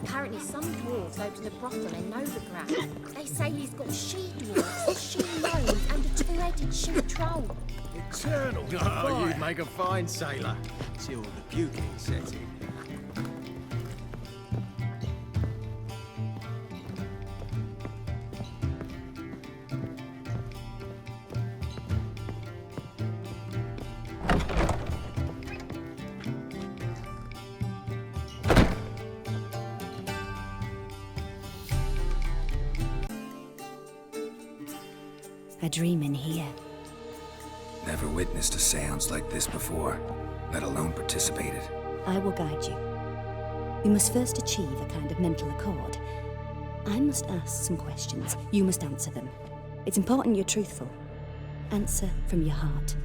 Apparently some dwarves opened a brothel in Novigrad. They say he's got she-dwarves, she-gnomes and a two-headed she-troll. Eternal Oh, you'd make a fine sailor. till the puking set in. A dream in here. Never witnessed a seance like this before, let alone participated. I will guide you. We must first achieve a kind of mental accord. I must ask some questions. You must answer them. It's important you're truthful. Answer from your heart.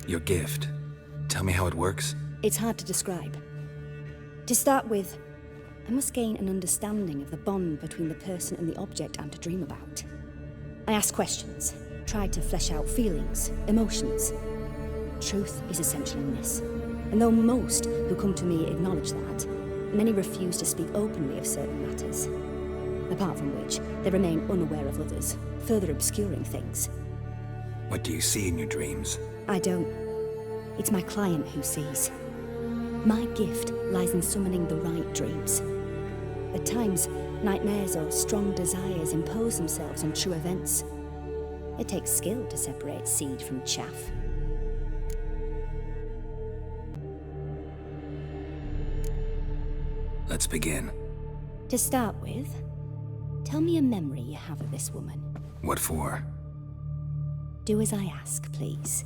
Your gift. Tell me how it works. It's hard to describe. To start with, I must gain an understanding of the bond between the person and the object I'm to dream about. I ask questions, try to flesh out feelings, emotions. Truth is essential in this, and though most who come to me acknowledge that, many refuse to speak openly of certain matters, apart from which they remain unaware of others, further obscuring things. What do you see in your dreams? I don't. It's my client who sees. My gift lies in summoning the right dreams. At times, nightmares or strong desires impose themselves on true events. It takes skill to separate seed from chaff. Let's begin. To start with, tell me a memory you have of this woman. What for? Do as I ask, please.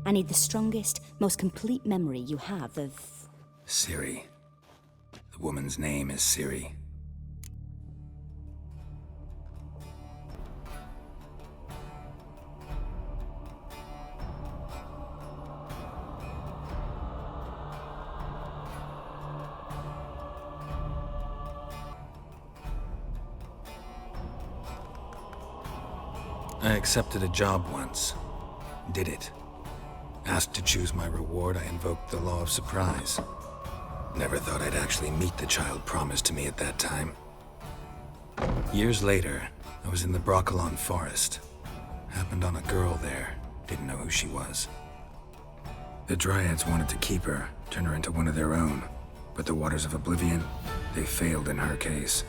I need the strongest, most complete memory you have of... Ciri. The woman's name is Ciri. I accepted a job once. Did it. Asked to choose my reward, I invoked the law of surprise. Never thought I'd actually meet the child promised to me at that time. Years later, I was in the Broccolon forest. Happened on a girl there. Didn't know who she was. The Dryads wanted to keep her, turn her into one of their own. But the Waters of Oblivion, they failed in her case.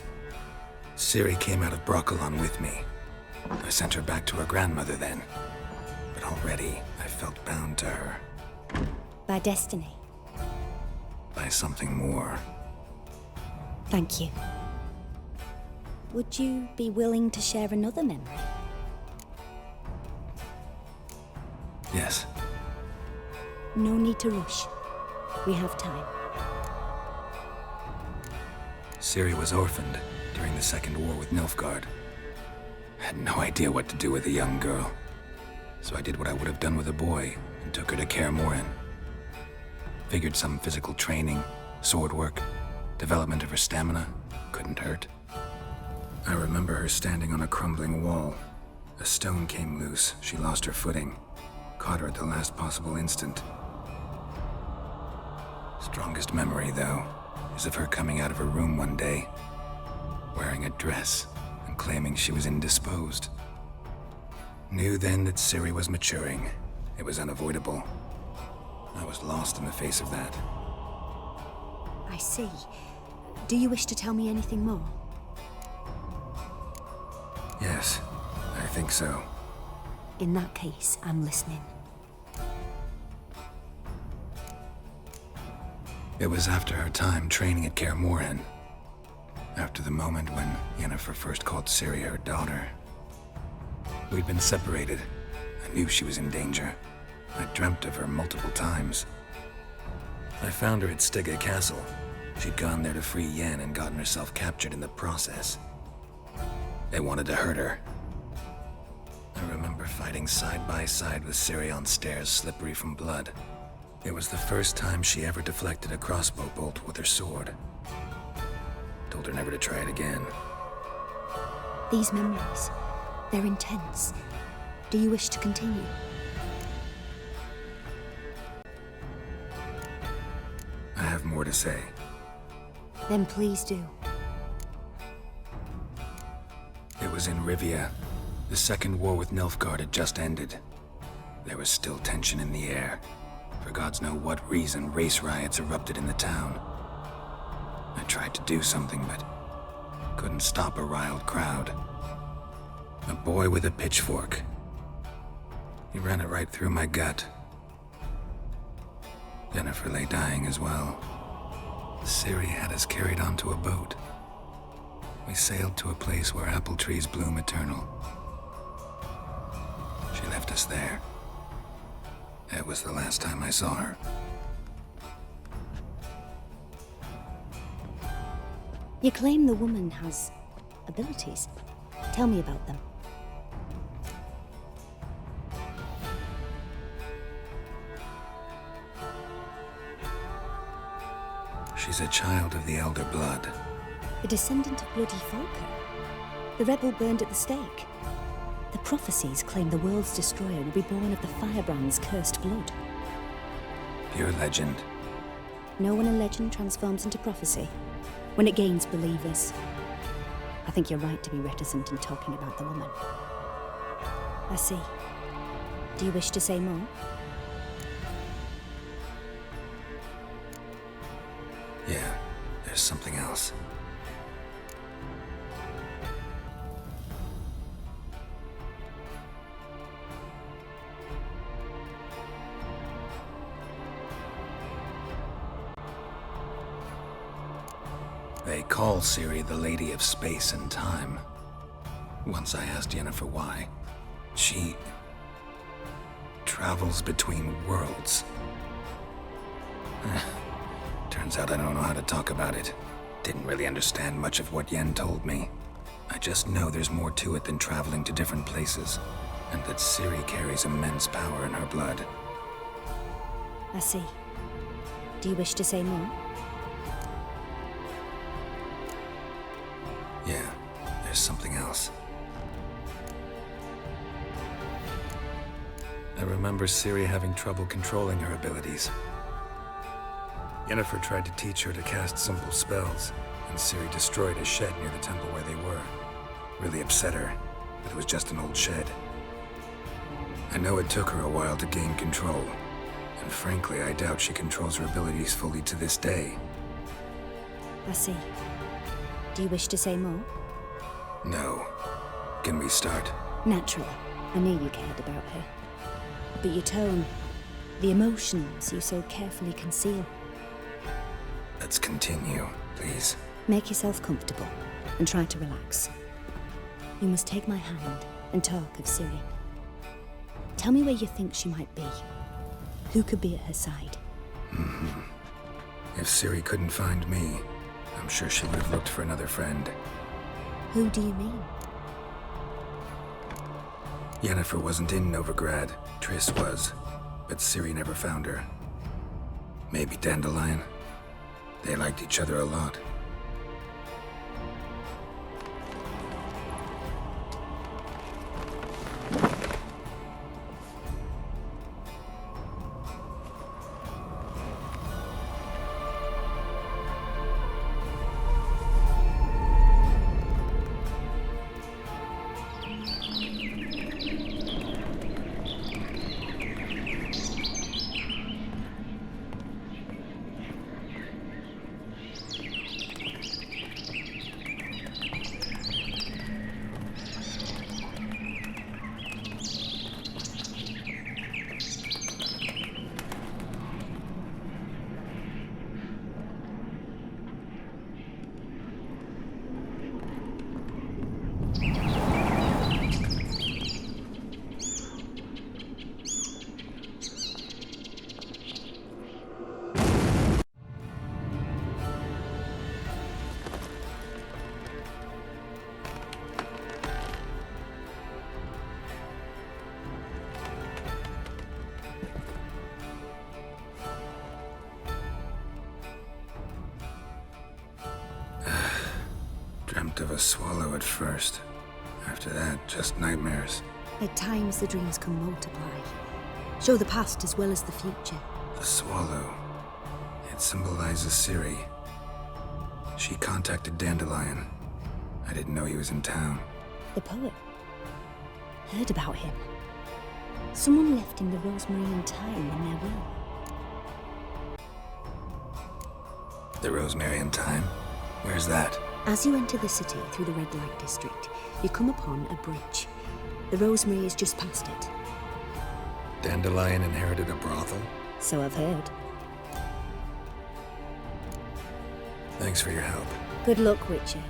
Ciri came out of Broccolon with me. I sent her back to her grandmother then. But already, I felt bound to her. By destiny. By something more. Thank you. Would you be willing to share another memory? Yes. No need to rush. We have time. Ciri was orphaned during the Second War with Nilfgaard. Had no idea what to do with a young girl. So I did what I would have done with a boy and took her to Kaer Morhen. Figured some physical training, sword work, development of her stamina couldn't hurt. I remember her standing on a crumbling wall. A stone came loose, she lost her footing. Caught her at the last possible instant. Strongest memory, though, is of her coming out of her room one day, wearing a dress and claiming she was indisposed. Knew then that Ciri was maturing. It was unavoidable. I was lost in the face of that. I see. Do you wish to tell me anything more? Yes, I think so. In that case, I'm listening. It was after her time training at Kaer Morhen. After the moment when Yennefer first called Ciri her daughter. We'd been separated. I knew she was in danger. I dreamt of her multiple times. I found her at Stege Castle. She'd gone there to free Yen and gotten herself captured in the process. They wanted to hurt her. I remember fighting side by side with Ciri on stairs slippery from blood. It was the first time she ever deflected a crossbow bolt with her sword. Told her never to try it again. These memories, they're intense. Do you wish to continue? I have more to say. Then please do. It was in Rivia. The second war with Nilfgaard had just ended. There was still tension in the air. For gods know what reason, race riots erupted in the town. I tried to do something, but couldn't stop a riled crowd. A boy with a pitchfork. He ran it right through my gut. Jennifer lay dying as well. Ciri had us carried onto a boat. We sailed to a place where apple trees bloom eternal. She left us there. That was the last time I saw her. You claim the woman has abilities. Tell me about them. She's a child of the Elder Blood. A descendant of bloody Falker. The rebel burned at the stake. The prophecies claim the world's destroyer will be born of the Firebrand's cursed blood. Pure legend. Know when a legend transforms into prophecy? When it gains believers. I think you're right to be reticent in talking about the woman. I see. Do you wish to say more? Yeah, there's something else. They call Ciri the Lady of Space and Time. Once I asked Yennefer why. She travels between worlds. Turns out I don't know how to talk about it. Didn't really understand much of what Yen told me. I just know there's more to it than traveling to different places, and that Ciri carries immense power in her blood. I see. Do you wish to say more? Yeah, there's something else. I remember Ciri having trouble controlling her abilities. Yennefer tried to teach her to cast simple spells, and Ciri destroyed a shed near the temple where they were. Really upset her, but it was just an old shed. I know it took her a while to gain control, and frankly, I doubt she controls her abilities fully to this day. I see. Do you wish to say more? No. Can we start? Naturally. I knew you cared about her. But your tone, the emotions you so carefully conceal. Let's continue, please. Make yourself comfortable and try to relax. You must take my hand and talk of Ciri. Tell me where you think she might be. Who could be at her side? If Ciri couldn't find me, I'm sure she would have looked for another friend. Who do you mean? Yennefer wasn't in Novigrad. Triss was, but Ciri never found her. Maybe Dandelion. They liked each other a lot. Dreamt of a swallow at first. After that, just nightmares. At times the dreams can multiply. Show the past as well as the future. The swallow. It symbolizes Ciri. She contacted Dandelion. I didn't know he was in town. The poet. Heard about him. Someone left him the rosemary and thyme in their will. The Rosemary and Thyme? Where's that? As you enter the city through the red light district, you come upon a bridge. The rosemary is just past it. Dandelion inherited a brothel? So I've heard. Thanks for your help. Good luck, Witcher.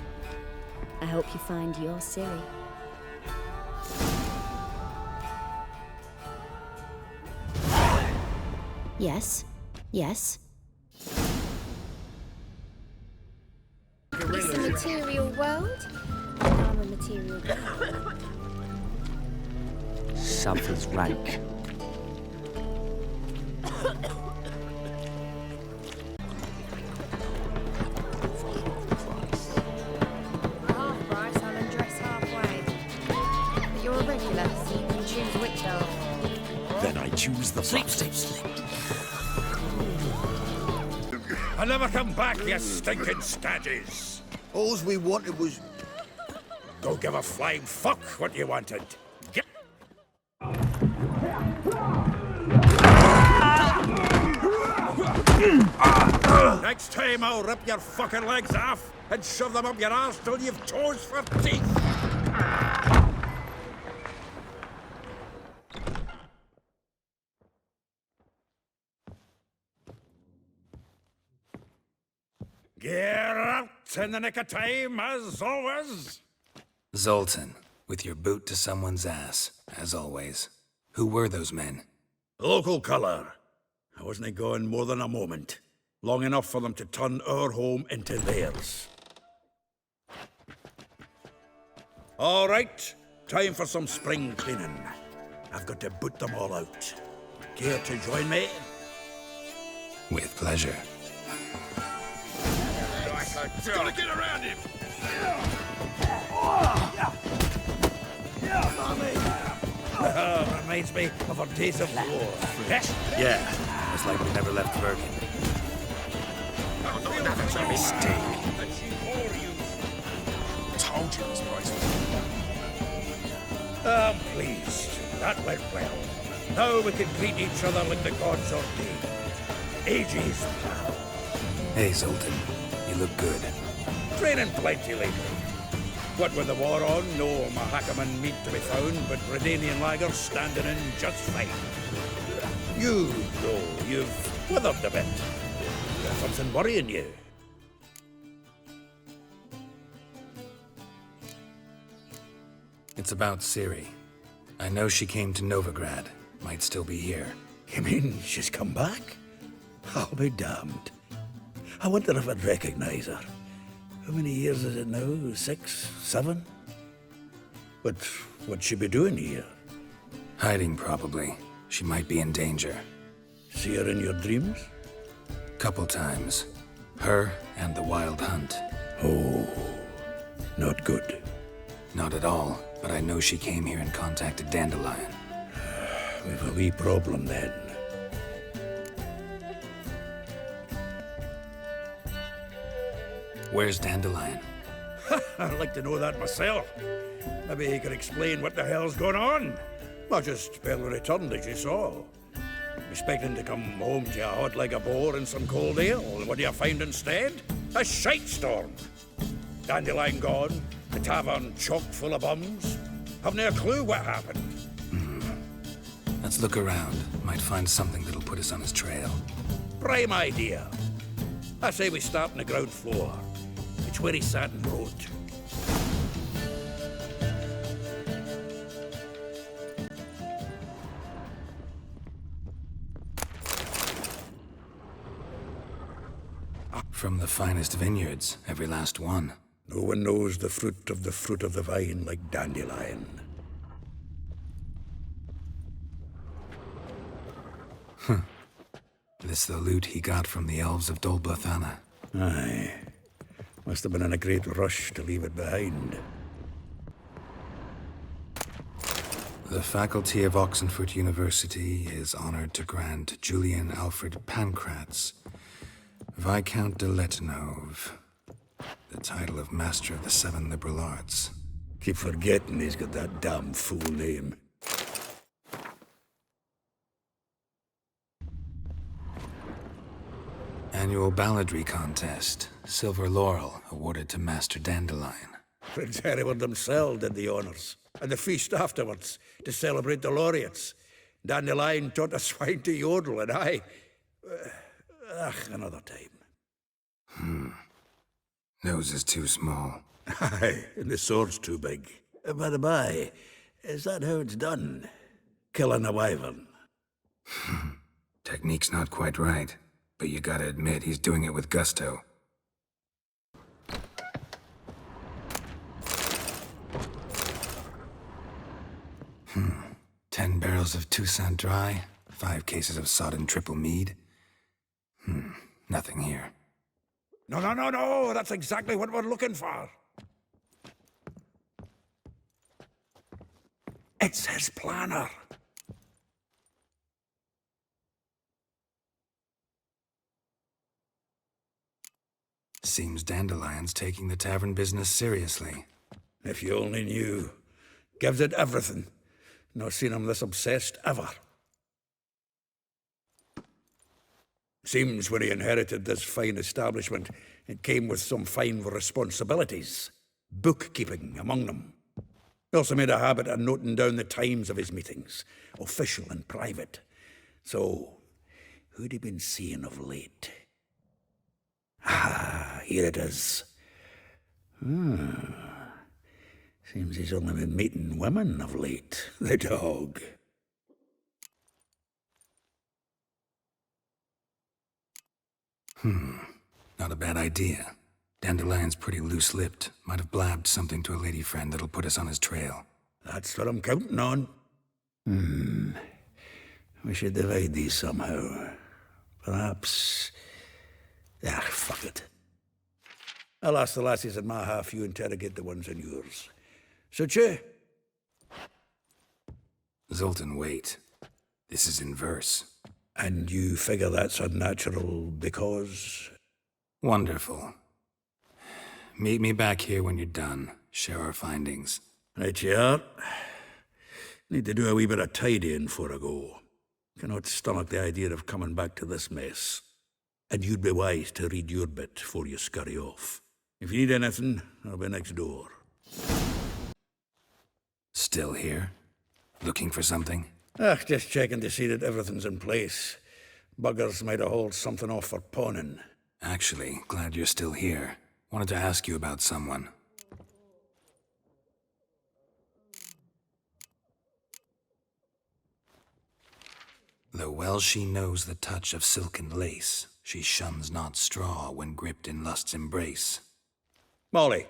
I hope you find your Ciri. Yes. Yes. It's a material world, and I'm a material girl. Something's rank. For half price, I'll undress halfway. But you're a regular, so you can choose which half. Then I choose the Sleep. I'll never come back, you stinking staggies. Alls we wanted was... Go give a flying fuck what you wanted. Get... Next time I'll rip your fucking legs off and shove them up your arse till you've toes for teeth. Get out in the nick of time, as always. Zoltan, with your boot to someone's ass, as always. Who were those men? Local colour. I wasn't going more than a moment. Long enough for them to turn our home into theirs. All right, time for some spring cleaning. I've got to boot them all out. Care to join me? With pleasure. Gotta get around him! Reminds me of our days of war. Yes? Yeah, it's like we never left Bergen. That's a mistake. Told you this place was... I'm pleased. That went well. Now we can greet each other like the gods ordained. Ages, pal. Hey, Zoltan. You look good. Training plenty lately. What with the war on, no Mahakaman meat to be found, but Redanian lagers standing in just fine. You, though, you've withered a bit. Got something worrying you? It's about Ciri. I know she came to Novigrad. Might still be here. You mean she's come back? I'll be damned. I wonder if I'd recognize her. How many years is it now? 6, 7? But what'd she be doing here? Hiding, probably. She might be in danger. See her in your dreams? Couple times. Her and the Wild Hunt. Oh, not good. Not at all, but I know she came here and contacted Dandelion. We've a wee problem then. Where's Dandelion? I'd like to know that myself. Maybe he could explain what the hell's going on. I just barely returned, as you saw. Expecting to come home to a hot like a boar and some cold ale, and what do you find instead? A shite storm. Dandelion gone, the tavern chock full of bums. Haven't a clue what happened. Let's look around. Might find something that'll put us on his trail. Prime idea. I say we start on the ground floor. It's where he sat and wrote. From the finest vineyards, every last one. No one knows the fruit of the vine like Dandelion. This the loot he got from the elves of Dol Blathanna. Aye. Must have been in a great rush to leave it behind. The faculty of Oxenfurt University is honored to grant Julian Alfred Pancratz, Viscount de Letenhove, The title of Master of the Seven Liberal Arts. Keep forgetting he's got that damn fool name. Annual balladry contest. Silver laurel awarded to Master Dandelion. Prince Hereward himself did the honours, and the feast afterwards, to celebrate the laureates. Dandelion taught the swine to yodel, and I... another time. Nose is too small. Aye, and the sword's too big. By the by, is that how it's done? Killing a wyvern? Technique's not quite right, but you gotta admit he's doing it with gusto. Hmm. 10 barrels of Toussaint Dry, 5 cases of sodden triple mead. Nothing here. No, that's exactly what we're looking for. It's his planner. Seems Dandelion's taking the tavern business seriously. If you only knew. Gives it everything. Not seen him this obsessed ever. Seems when he inherited this fine establishment, it came with some fine responsibilities. Bookkeeping among them. He also made a habit of noting down the times of his meetings, official and private. So, who'd he been seeing of late? Ah, here it is. Seems he's only been meeting women of late, the dog. Not a bad idea. Dandelion's pretty loose-lipped. Might have blabbed something to a lady friend that'll put us on his trail. That's what I'm counting on. We should divide these somehow. Perhaps... fuck it. I'll ask the lassies in my half, you interrogate the ones in yours. Suit you? Zoltan, wait. This is in verse. And you figure that's unnatural because... Wonderful. Meet me back here when you're done. Share our findings. Right you are. Need to do a wee bit of tidying before I go. Cannot stomach the idea of coming back to this mess. And you'd be wise to read your bit before you scurry off. If you need anything, I'll be next door. Still here? Looking for something? Just checking to see that everything's in place. Buggers might have hauled something off for pawning. Actually, glad you're still here. Wanted to ask you about someone. Though well she knows the touch of silken lace, she shuns not straw when gripped in lust's embrace. Molly,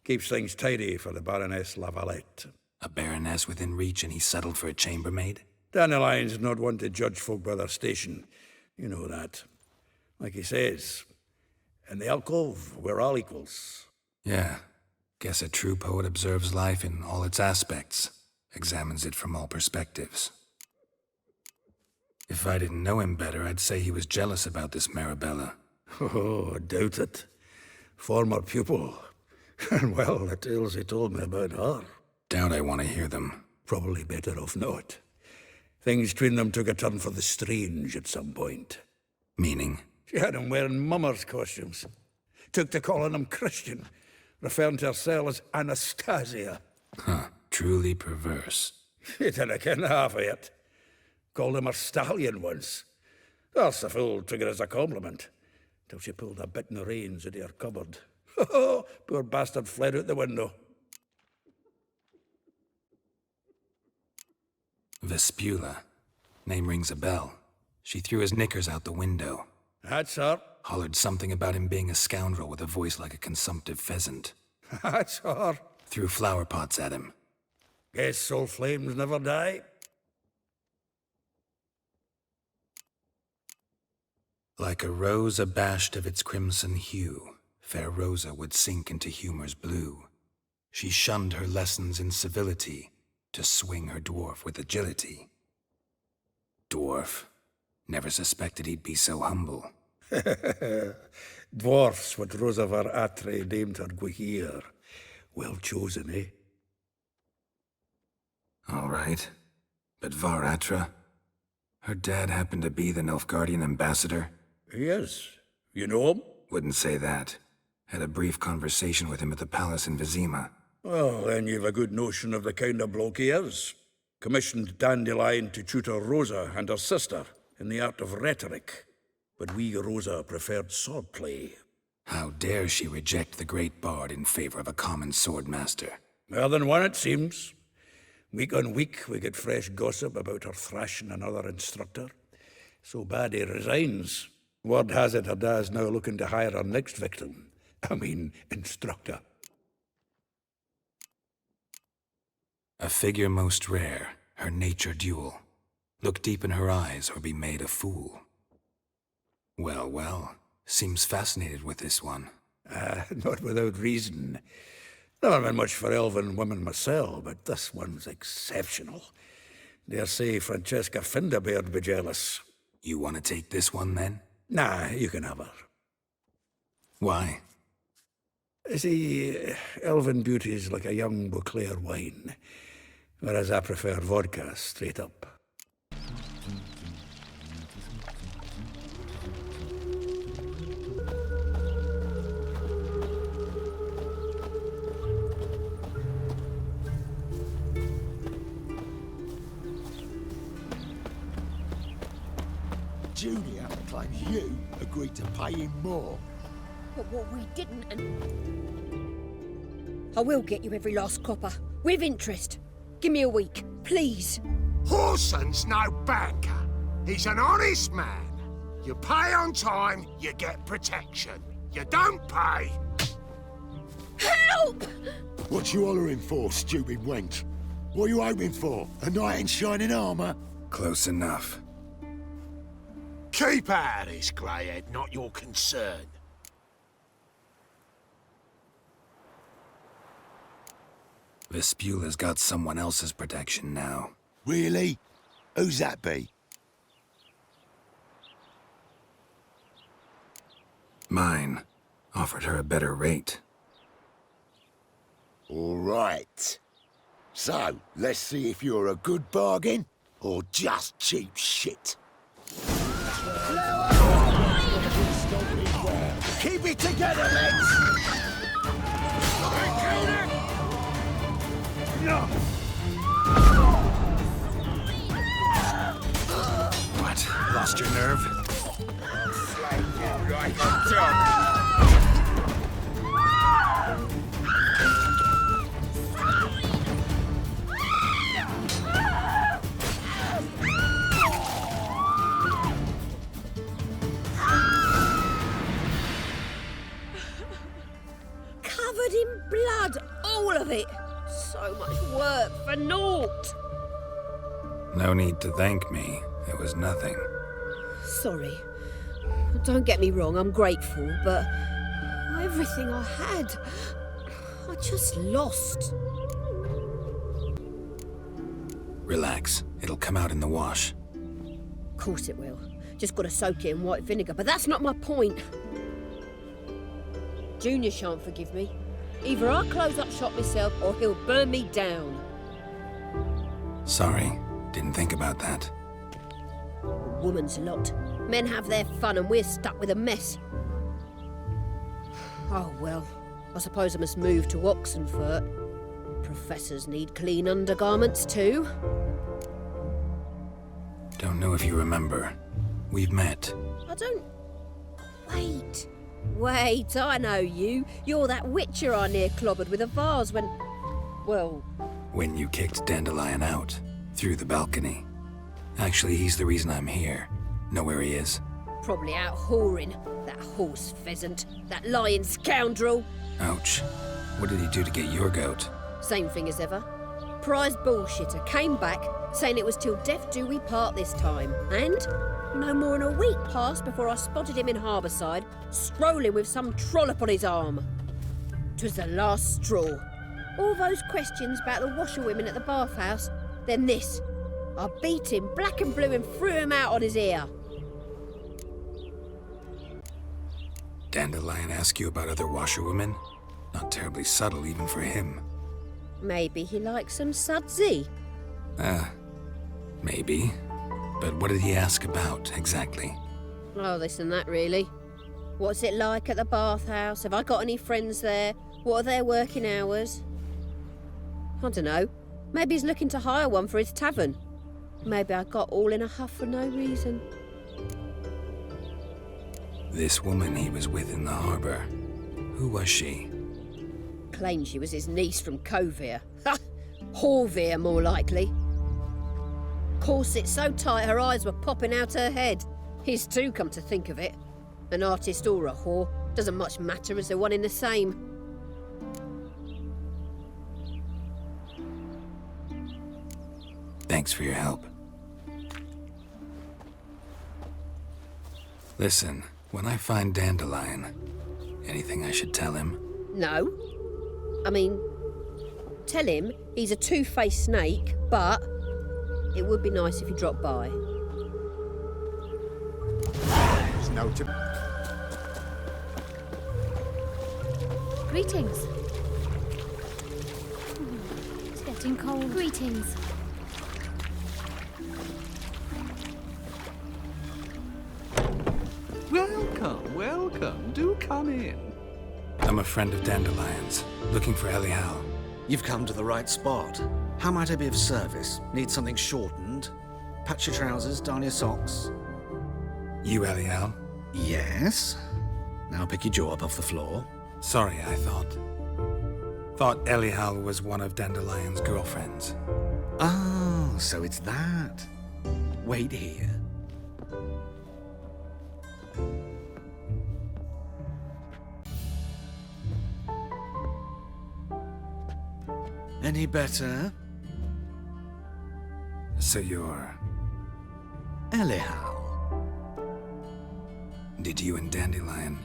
keeps things tidy for the Baroness Lavalette. A baroness within reach and he settled for a chambermaid? Dandelion's not one to judge folk by their station. You know that. Like he says, in the alcove, we're all equals. Yeah. Guess a true poet observes life in all its aspects, examines it from all perspectives. If I didn't know him better, I'd say he was jealous about this Marabella. Oh, I doubt it. Former pupil. And well, the tales he told me about her. Doubt I want to hear them. Probably better off not. Things between them took a turn for the strange at some point. Meaning? She had him wearing mummers' costumes. Took to calling him Christian, referring to herself as Anastasia. Truly perverse. He didn't ken half of it. Called him a stallion once. That's the fool took it as a compliment, till she pulled a bit in the reins into her cupboard. Poor bastard fled out the window. Vespula. Name rings a bell. She threw his knickers out the window. That's her. Hollered something about him being a scoundrel with a voice like a consumptive pheasant. That's her. Threw flower pots at him. Guess soul flames never die. Like a rose abashed of its crimson hue, fair Rosa would sink into humor's blue. She shunned her lessons in civility, to swing her dwarf with agility. Dwarf. Never suspected he'd be so humble. Dwarfs what Rosavar Atre named her Gwahir. Well chosen, eh? All right. But Varatra? Her dad happened to be the Nilfgaardian ambassador? Yes. You know him? Wouldn't say that. Had a brief conversation with him at the palace in Vizima. Well, then you've a good notion of the kind of bloke he is. Commissioned Dandelion to tutor Rosa and her sister in the art of rhetoric. But we Rosa preferred swordplay. How dare she reject the great bard in favor of a common swordmaster? More than one, it seems. Week on week, we get fresh gossip about her thrashing another instructor. So bad he resigns. Word has it her dad's now looking to hire her next victim. I mean, instructor. A figure most rare, her nature dual. Look deep in her eyes or be made a fool. Well, well, seems fascinated with this one. Not without reason. Never been much for elven women myself, but this one's exceptional. Dare say Francesca Finderbeard be jealous. You want to take this one, then? Nah, you can have her. Why? See, elven beauty's like a young Beauclair wine, whereas I prefer vodka straight up. Junior claims you agreed to pay him more. But what we didn't and... I will get you every last copper, with interest. Give me a week, please. Horson's no banker. He's an honest man. You pay on time, you get protection. You don't pay... Help! What you hollering for, stupid wench? What you hoping for? A knight in shining armour? Close enough. Keep out of this, greyhead, not your concern. Vespula's got someone else's protection now. Really? Who's that be? Mine. Offered her a better rate. All right. So, let's see if you're a good bargain or just cheap shit. Keep it together, lads! What? Lost your nerve? Covered in blood, all of it. So much work for naught. No need to thank me. It was nothing. Sorry. Don't get me wrong, I'm grateful, but everything I had, I just lost. Relax. It'll come out in the wash. Of course it will. Just gotta soak it in white vinegar, but that's not my point. Junior shan't forgive me. Either I'll close up shop myself or he'll burn me down. Sorry. Didn't think about that. A woman's lot. Men have their fun and we're stuck with a mess. Oh well, I suppose I must move to Oxenfurt. Professors need clean undergarments too. Don't know if you remember. We've met. I don't... Wait, I know you. You're that witcher I near clobbered with a vase when... Well... When you kicked Dandelion out. Through the balcony. Actually, he's the reason I'm here. Know where he is? Probably out whoring. That horse pheasant. That lying scoundrel. Ouch. What did he do to get your goat? Same thing as ever. Prize bullshitter came back, saying it was till death do we part this time. And no more than a week passed before I spotted him in Harbourside, strolling with some trollop on his arm. 'Twas the last straw. All those questions about the washerwomen at the bathhouse, then this. I beat him black and blue and threw him out on his ear. Dandelion ask you about other washerwomen? Not terribly subtle even for him. Maybe he likes some sudsy. Maybe. But what did he ask about, exactly? Oh, this and that, really. What's it like at the bathhouse? Have I got any friends there? What are their working hours? I don't know. Maybe he's looking to hire one for his tavern. Maybe I got all in a huff for no reason. This woman he was with in the harbor. Who was she? Claimed she was his niece from Covere. Ha! Horvere, more likely. Corset so tight her eyes were popping out her head. His too, come to think of it. An artist or a whore. Doesn't much matter as they're one in the same. Thanks for your help. Listen, when I find Dandelion, anything I should tell him? No. I mean, tell him he's a two-faced snake, but it would be nice if he dropped by. There's no Greetings. It's getting cold. Greetings. Welcome, welcome. Do come in. I'm a friend of Dandelion's, looking for Elial. You've come to the right spot. How might I be of service? Need something shortened? Patch your trousers, darn your socks. You Elial? Yes. Now pick your jaw up off the floor. Sorry, I thought Elial was one of Dandelion's girlfriends. Oh, so it's that. Wait here. Any better? So you're... Elial. Did you and Dandelion...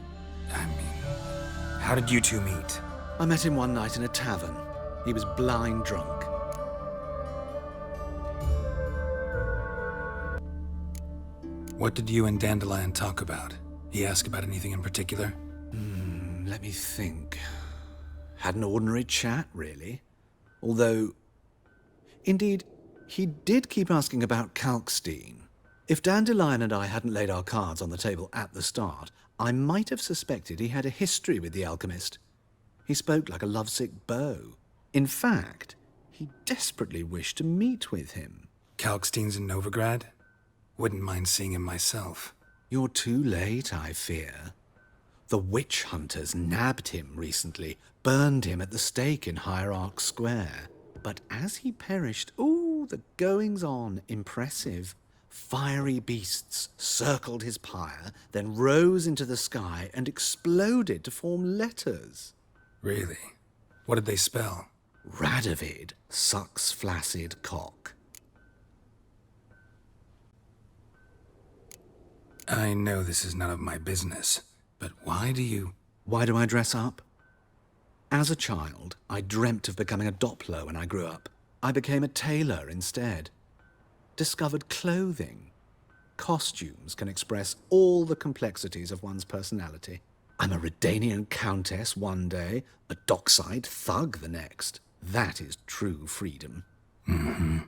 I mean... How did you two meet? I met him one night in a tavern. He was blind drunk. What did you and Dandelion talk about? He asked about anything in particular? Let me think. Had an ordinary chat, really. Although, indeed, he did keep asking about Kalkstein. If Dandelion and I hadn't laid our cards on the table at the start, I might have suspected he had a history with the alchemist. He spoke like a lovesick beau. In fact, he desperately wished to meet with him. Kalkstein's in Novigrad? Wouldn't mind seeing him myself. You're too late, I fear. The witch hunters nabbed him recently, burned him at the stake in Hierarch Square. But as he perished, ooh, the goings-on, impressive. Fiery beasts circled his pyre, then rose into the sky and exploded to form letters. Really? What did they spell? Radovid sucks flaccid cock. I know this is none of my business, but why do you... Why do I dress up? As a child, I dreamt of becoming a Doppler when I grew up. I became a tailor instead. Discovered clothing. Costumes can express all the complexities of one's personality. I'm a Redanian countess one day, a dockside thug the next. That is true freedom. Mm-hmm.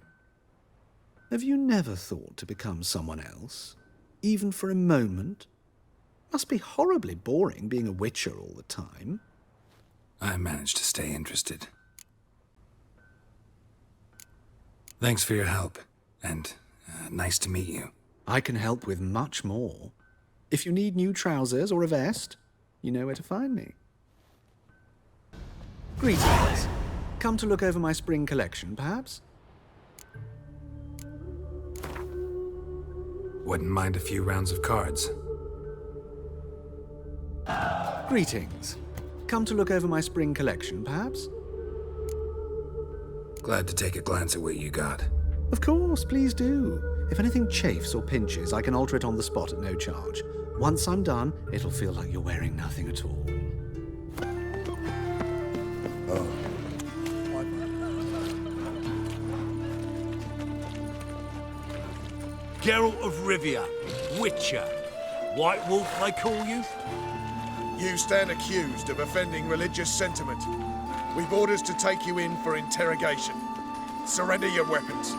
Have you never thought to become someone else? Even for a moment? Must be horribly boring being a witcher all the time. I managed to stay interested. Thanks for your help, and nice to meet you. I can help with much more. If you need new trousers or a vest, you know where to find me. Greetings. Come to look over my spring collection, perhaps? Wouldn't mind a few rounds of cards. Greetings. Come to look over my spring collection, perhaps? Glad to take a glance at what you got. Of course, please do. If anything chafes or pinches, I can alter it on the spot at no charge. Once I'm done, it'll feel like you're wearing nothing at all. Geralt of Rivia, Witcher. White Wolf, they call you? You stand accused of offending religious sentiment. We've orders to take you in for interrogation. Surrender your weapons.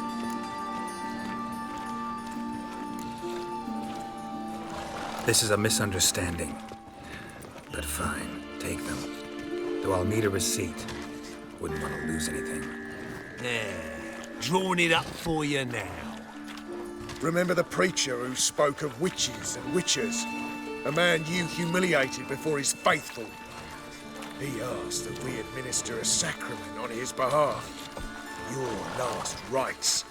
This is a misunderstanding. But fine, take them. Though I'll need a receipt. Wouldn't want to lose anything. Drawing it up for you now. Remember the preacher who spoke of witches and witchers? A man you humiliated before his faithful. He asked that we administer a sacrament on his behalf. Your last rites.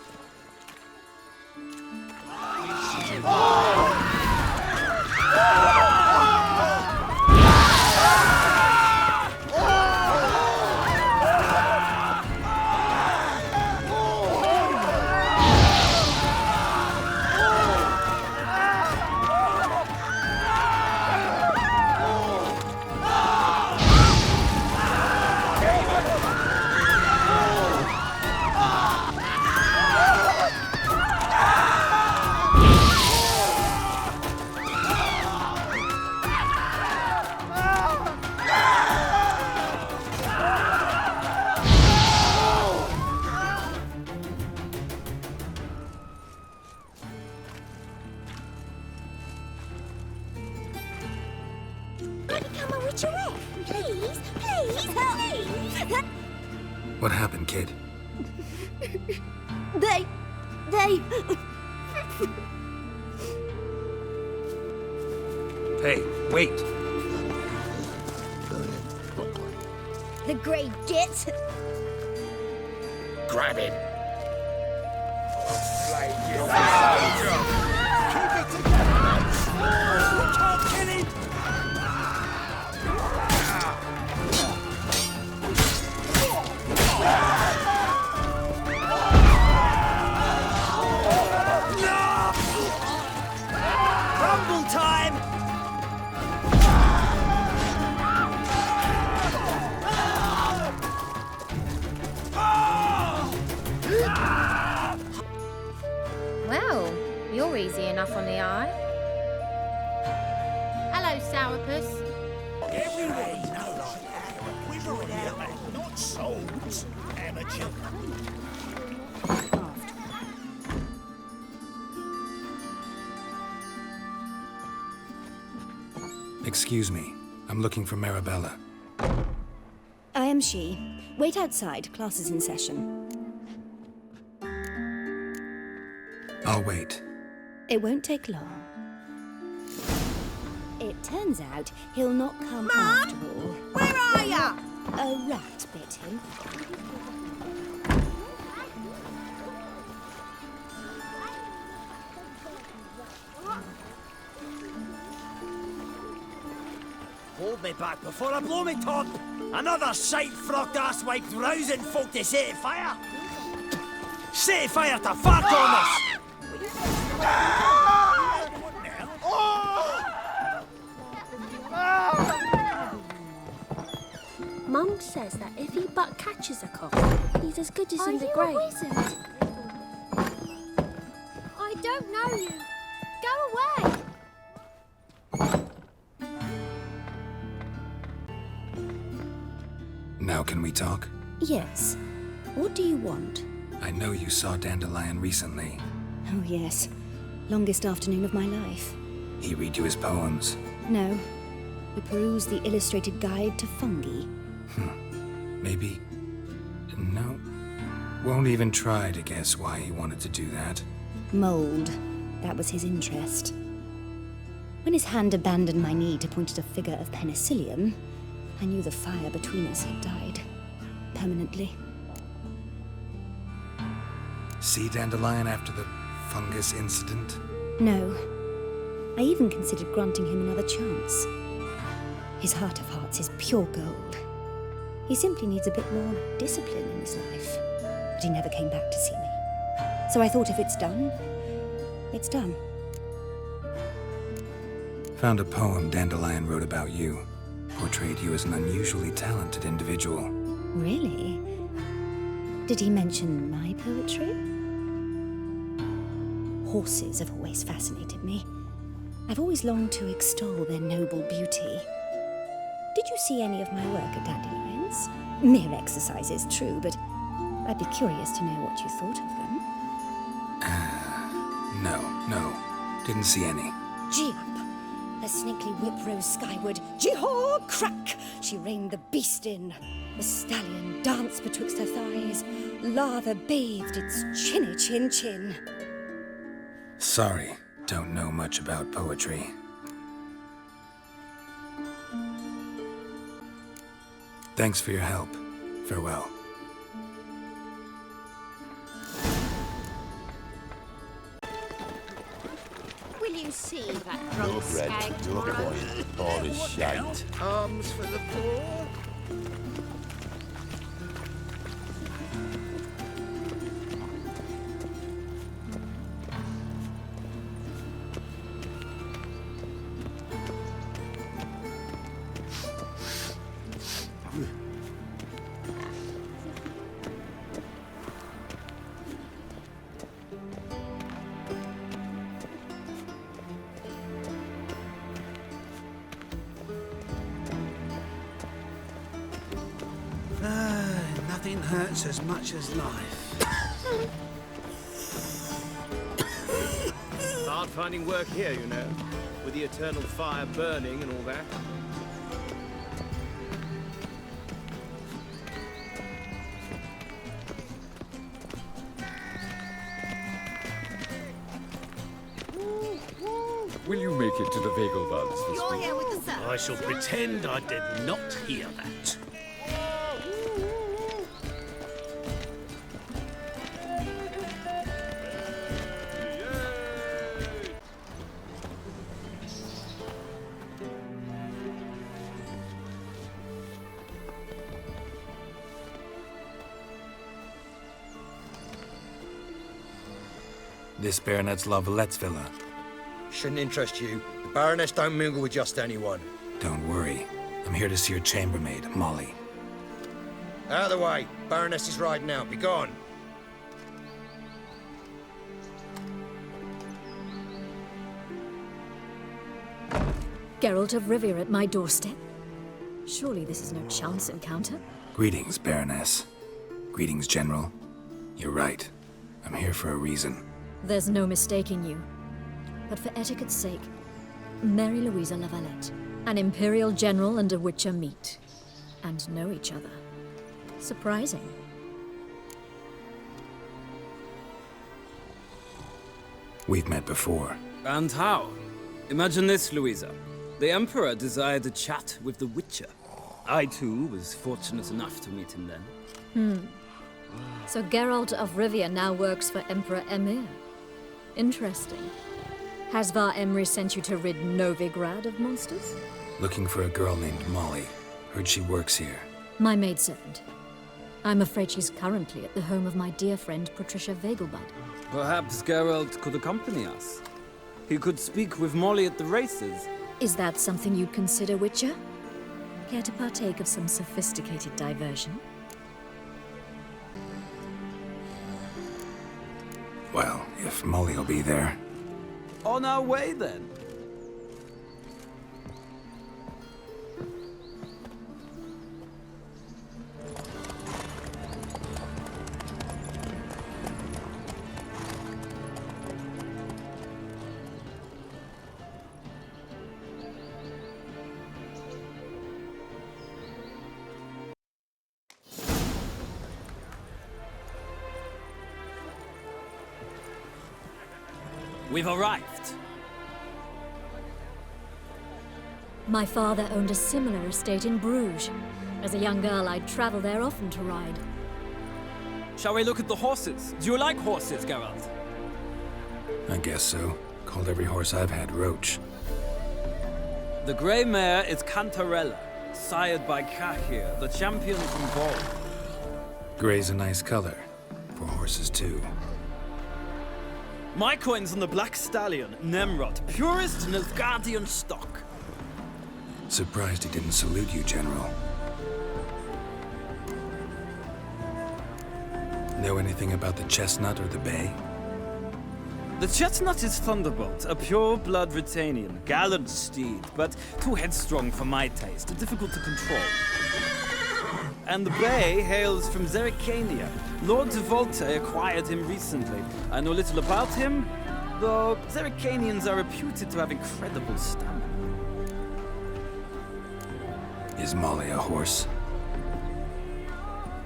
What happened, kid? They... Hey, wait! The Grey Git. Grab him. Well, you're easy enough on the eye. Hello, Sourpuss. Not souls, amateur. Excuse me. I'm looking for Marabella. I am she. Wait outside. Class is in session. I'll wait. It won't take long. It turns out he'll not come after all. Where are ya? A rat bit him. Hold me back before I blow me top. Another sight-frocked asswipe rousing folk to set fire. Set fire to fart on us! Mum says that if he but catches a cough, he's as good as in the grave. Are you a wizard? I don't know you. Go away. Now can we talk? Yes. What do you want? I know you saw Dandelion recently. Oh, yes. Longest afternoon of my life. He read you his poems. No. We perused the illustrated guide to fungi. Maybe... No. Won't even try to guess why he wanted to do that. Mold. That was his interest. When his hand abandoned my knee to point at a figure of penicillium, I knew the fire between us had died. Permanently. See Dandelion after the fungus incident? No. I even considered granting him another chance. His heart of hearts is pure gold. He simply needs a bit more discipline in his life. But he never came back to see me. So I thought if it's done, it's done. Found a poem Dandelion wrote about you. Portrayed you as an unusually talented individual. Really? Did he mention my poetry? Horses have always fascinated me. I've always longed to extol their noble beauty. Did you see any of my work at Dandelions? Mere exercises, true, but I'd be curious to know what you thought of them. No. Didn't see any. Gee up! Her snakely whip rose skyward. Jee-haw! Crack! She reined the beast in. The stallion danced betwixt her thighs. Lava bathed its chinny chin. Sorry, don't know much about poetry. Thanks for your help. Farewell. Will you see that drunk skag No tomorrow? point. All is shite. Arms for the poor. Nothing hurts as much as life. Hard finding work here, you know, with the eternal fire burning and all that. Will you make it to the Vegelbuds this You're week? here with the sun. I shall pretend I did not hear that. This Baronet's La Vallette's villa. Shouldn't interest you. The Baroness don't mingle with just anyone. Don't worry. I'm here to see your chambermaid, Molly. Out of the way. Baroness is riding out. Be gone. Geralt of Rivia at my doorstep? Surely this is no chance encounter? Greetings, Baroness. Greetings, General. You're right. I'm here for a reason. There's no mistaking you. But for etiquette's sake, Mary Louisa La Valette, an Imperial General and a Witcher meet. And know each other. Surprising. We've met before. And how? Imagine this, Louisa. The Emperor desired a chat with the Witcher. I, too, was fortunate enough to meet him then. So Geralt of Rivia now works for Emperor Emir. Interesting. Has Var Emry sent you to rid Novigrad of monsters? Looking for a girl named Molly. Heard she works here. My maidservant. I'm afraid she's currently at the home of my dear friend Patricia Vegelbud. Perhaps Geralt could accompany us. He could speak with Molly at the races. Is that something you'd consider, Witcher? Care to partake of some sophisticated diversion? Well, if Molly'll be there. On our way, then. We've arrived. My father owned a similar estate in Bruges. As a young girl, I'd travel there often to ride. Shall we look at the horses? Do you like horses, Geralt? I guess so. Called every horse I've had Roach. The grey mare is Cantarella, sired by Cahir, the champion from Gaul. Gray's a nice color. For horses, too. My coin's on the black stallion, Nemrod, purest Nilfgaardian stock. Surprised he didn't salute you, General. Know anything about the chestnut or the bay? The chestnut is Thunderbolt, a pure-blood Britannian, gallant steed, but too headstrong for my taste, difficult to control. And the bay hails from Zerrikania. Lord de Volte acquired him recently. I know little about him, though Zerrikanians are reputed to have incredible stamina. Is Molly a horse?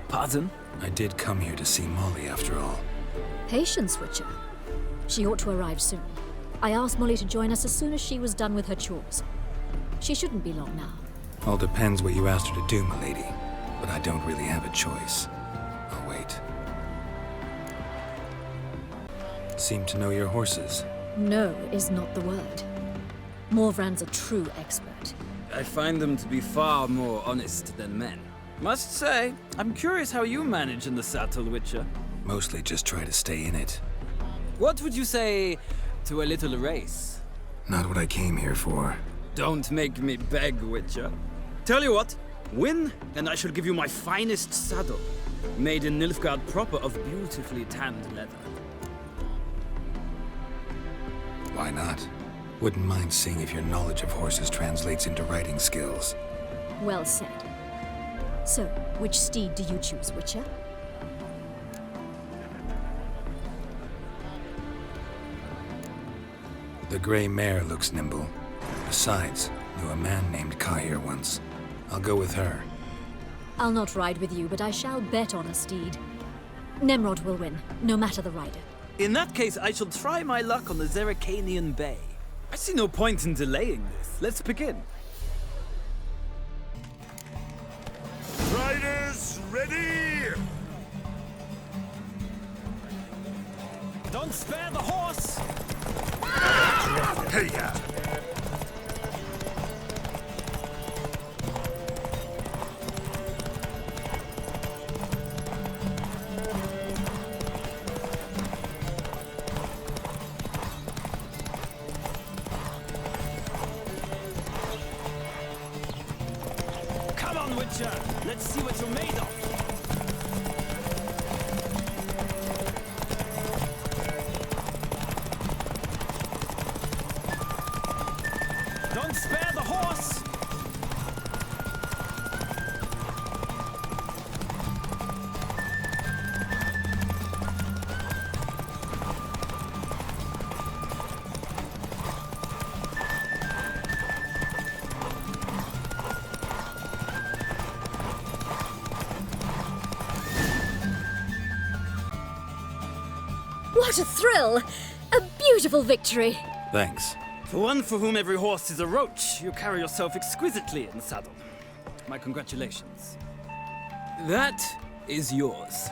Pardon? I did come here to see Molly after all. Patience, Witcher. She ought to arrive soon. I asked Molly to join us as soon as she was done with her chores. She shouldn't be long now. All depends what you asked her to do, milady. But I don't really have a choice. I'll wait. Seem to know your horses. No is not the word. Morvran's a true expert. I find them to be far more honest than men. Must say, I'm curious how you manage in the saddle, Witcher. Mostly just try to stay in it. What would you say to a little race? Not what I came here for. Don't make me beg, Witcher. Tell you what, win, and I shall give you my finest saddle, made in Nilfgaard proper of beautifully tanned leather. Why not? Wouldn't mind seeing if your knowledge of horses translates into riding skills. Well said. So, which steed do you choose, Witcher? The gray mare looks nimble. Besides, knew a man named Kahir once. I'll go with her. I'll not ride with you, but I shall bet on a steed. Nemrod will win, no matter the rider. In that case, I shall try my luck on the Zerrikanian Bay. I see no point in delaying this. Let's begin. Riders, ready! Don't spare the horse! Hey, ya! Come on, Witcher! Let's see what you're made of! Don't spare the horse! What a thrill! A beautiful victory! Thanks. For one for whom every horse is a roach, you carry yourself exquisitely in the saddle. My congratulations. That is yours.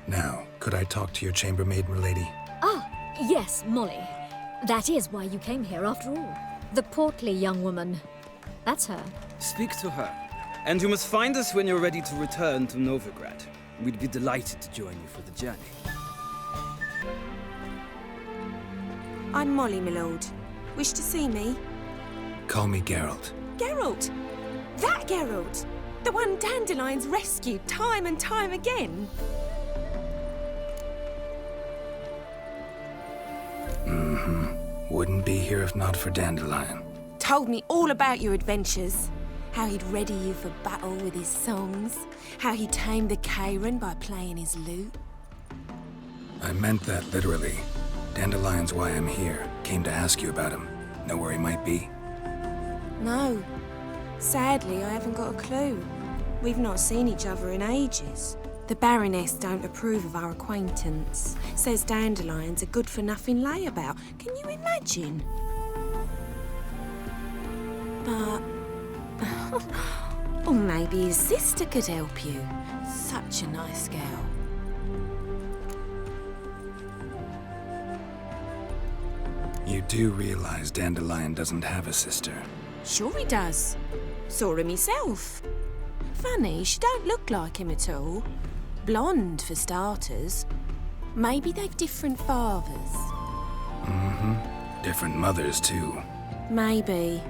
Now, could I talk to your chambermaid, milady? Ah, yes, Molly. That is why you came here after all. The portly young woman. That's her. Speak to her. And you must find us when you're ready to return to Novigrad. We'd be delighted to join you for the journey. I'm Molly, my lord. Wish to see me? Call me Geralt. Geralt! That Geralt! The one Dandelion's rescued time and time again! Wouldn't be here if not for Dandelion. Told me all about your adventures. How he'd ready you for battle with his songs. How he tamed the Kairan by playing his lute. I meant that literally. Dandelion's why I'm here. Came to ask you about him. Know where he might be? No. Sadly, I haven't got a clue. We've not seen each other in ages. The Baroness don't approve of our acquaintance. Says Dandelion's a good-for-nothing layabout. Can you imagine? But... or maybe his sister could help you. Such a nice girl. You do realize Dandelion doesn't have a sister. Sure he does. Saw him myself. Funny, she don't look like him at all. Blonde, for starters. Maybe they've different fathers. Different mothers, too. Maybe.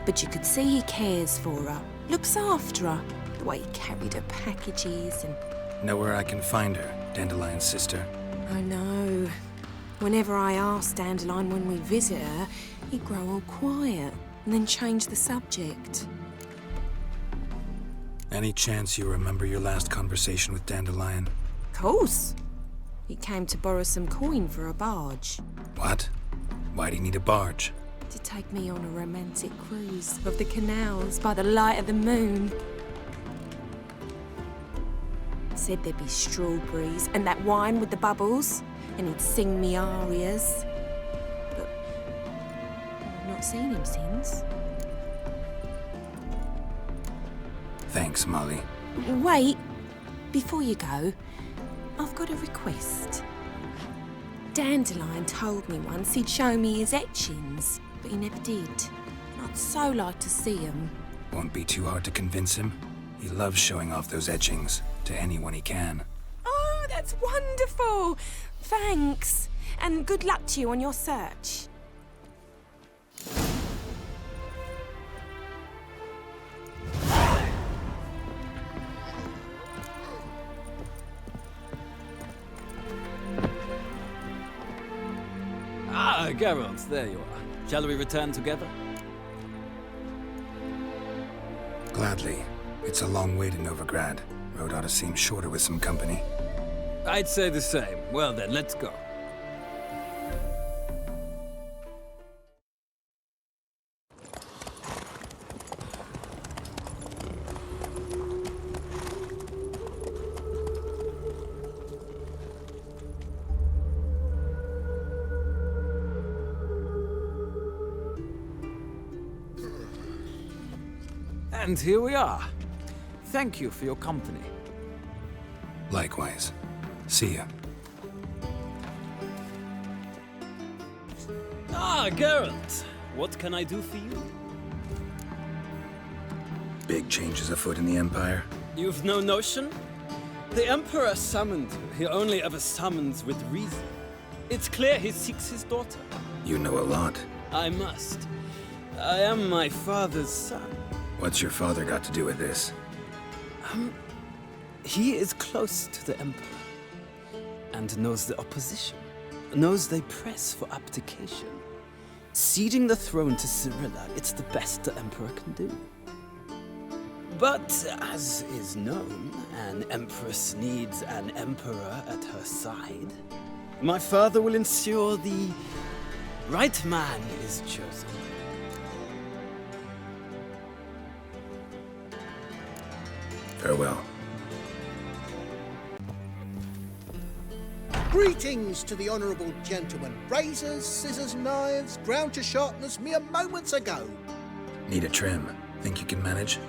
But you could see he cares for her. Looks after her. The way he carried her packages and... Know where I can find her, Dandelion's sister? I know. Whenever I asked Dandelion when we visit her, he'd grow all quiet and then change the subject. Any chance you remember your last conversation with Dandelion? Of course. He came to borrow some coin for a barge. What? Why do you need a barge? To take me on a romantic cruise of the canals by the light of the moon. Said there'd be strawberries and that wine with the bubbles, and he'd sing me arias. But I've not seen him since. Thanks, Molly. Wait, before you go, I've got a request. Dandelion told me once he'd show me his etchings, but he never did. And I'd so like to see them. Won't be too hard to convince him. He loves showing off those etchings to anyone he can. Oh, that's wonderful! Thanks, and good luck to you on your search. Ah, Geralt, there you are. Shall we return together? Gladly. It's a long way to Novigrad. Road ought to seem shorter with some company. I'd say the same. Well then, let's go. And here we are. Thank you for your company. Likewise. See ya. Ah, Geralt. What can I do for you? Big changes afoot in the Empire. You've no notion? The Emperor summoned you. He only ever summons with reason. It's clear he seeks his daughter. You know a lot. I must. I am my father's son. What's your father got to do with this? He is close to the Emperor. And knows the opposition. Knows they press for abdication. Ceding the throne to Cyrilla, it's the best the Emperor can do. But, as is known, an Empress needs an Emperor at her side. My father will ensure the right man is chosen. Farewell. Greetings to the honourable gentleman. Razors, scissors, knives, ground to sharpness mere moments ago. Need a trim. Think you can manage?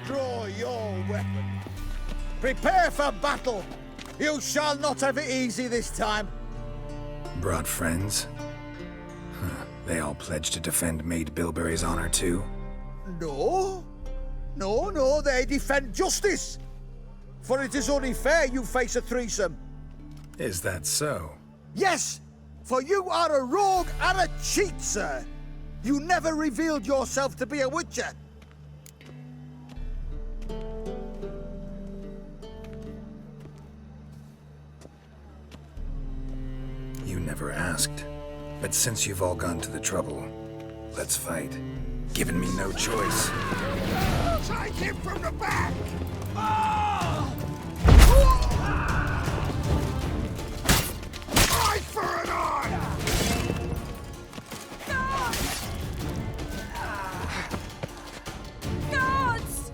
Draw your weapon. Prepare for battle. You shall not have it easy this time. Brought friends? Huh. They all pledged to defend Maid Bilberry's honor too? No. No, they defend justice. For it is only fair you face a threesome. Is that so? Yes, for you are a rogue and a cheat, sir. You never revealed yourself to be a witcher. You never asked. But since you've all gone to the trouble, let's fight. Given me no choice. Take him from the back! Eye for an eye! Gods!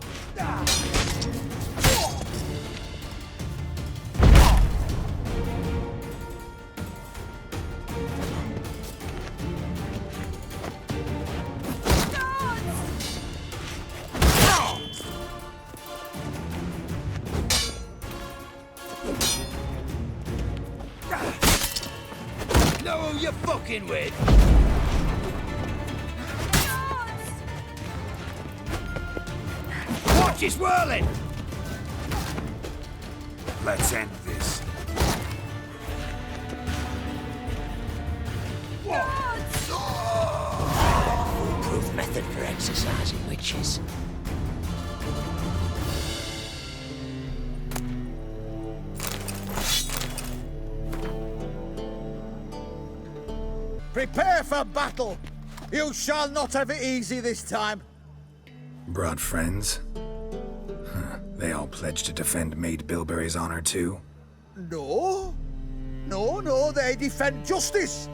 Know who you're fucking with? Watch his whirling! Let's end this. Foolproof method for exercising witches. Prepare for battle! You shall not have it easy this time. Brought friends? Huh. They all pledged to defend Maid Bilberry's honor too? No. No, they defend justice.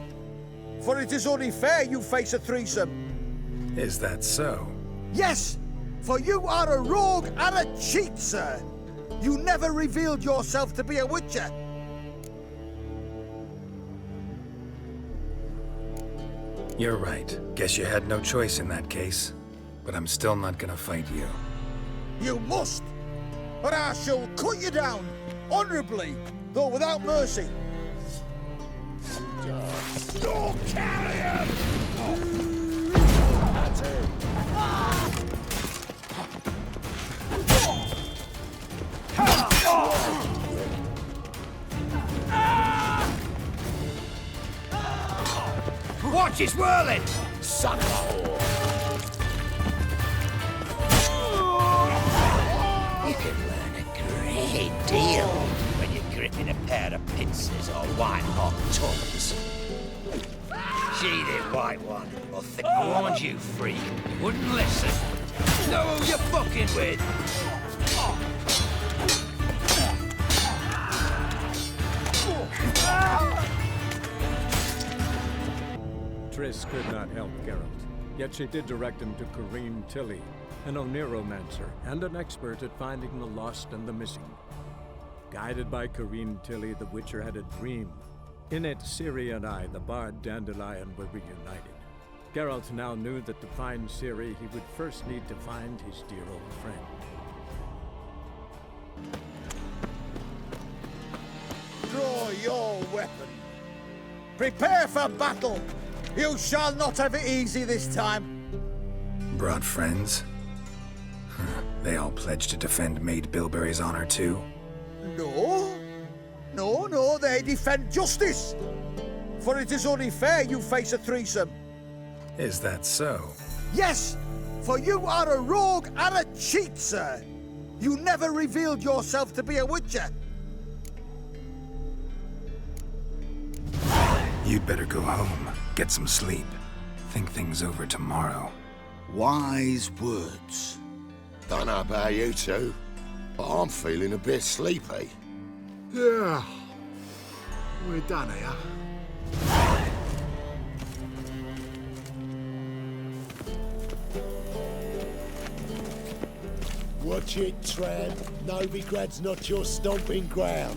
For it is only fair you face a threesome. Is that so? Yes, for you are a rogue and a cheat, sir. You never revealed yourself to be a witcher. You're right. Guess you had no choice in that case. But I'm still not gonna fight you. You must, or I shall cut you down, honourably, though without mercy. Don't carry him! That's it. Watch his whirling! Son of a whore! You can learn a great deal when you're gripping a pair of pincers or white-hot tongues. Cheated white one. Well, I warned you, freak. You wouldn't listen. Know who you're fucking with? Triss could not help Geralt, yet she did direct him to Corrine Tilly, an Oniromancer and an expert at finding the lost and the missing. Guided by Corrine Tilly, the Witcher had a dream. In it, Ciri and I, the bard Dandelion, were reunited. Geralt now knew that to find Ciri, he would first need to find his dear old friend. Draw your weapon. Prepare for battle. You shall not have it easy this time. Brought friends? Huh. They all pledged to defend Maid Bilberry's honor too? No, they defend justice. For it is only fair you face a threesome. Is that so? Yes, for you are a rogue and a cheat, sir. You never revealed yourself to be a witcher. You'd better go home, get some sleep. Think things over tomorrow. Wise words. Don't know about you two, but I'm feeling a bit sleepy. Yeah. We're done here. Watch it, Tram. Novigrad's not your stomping ground.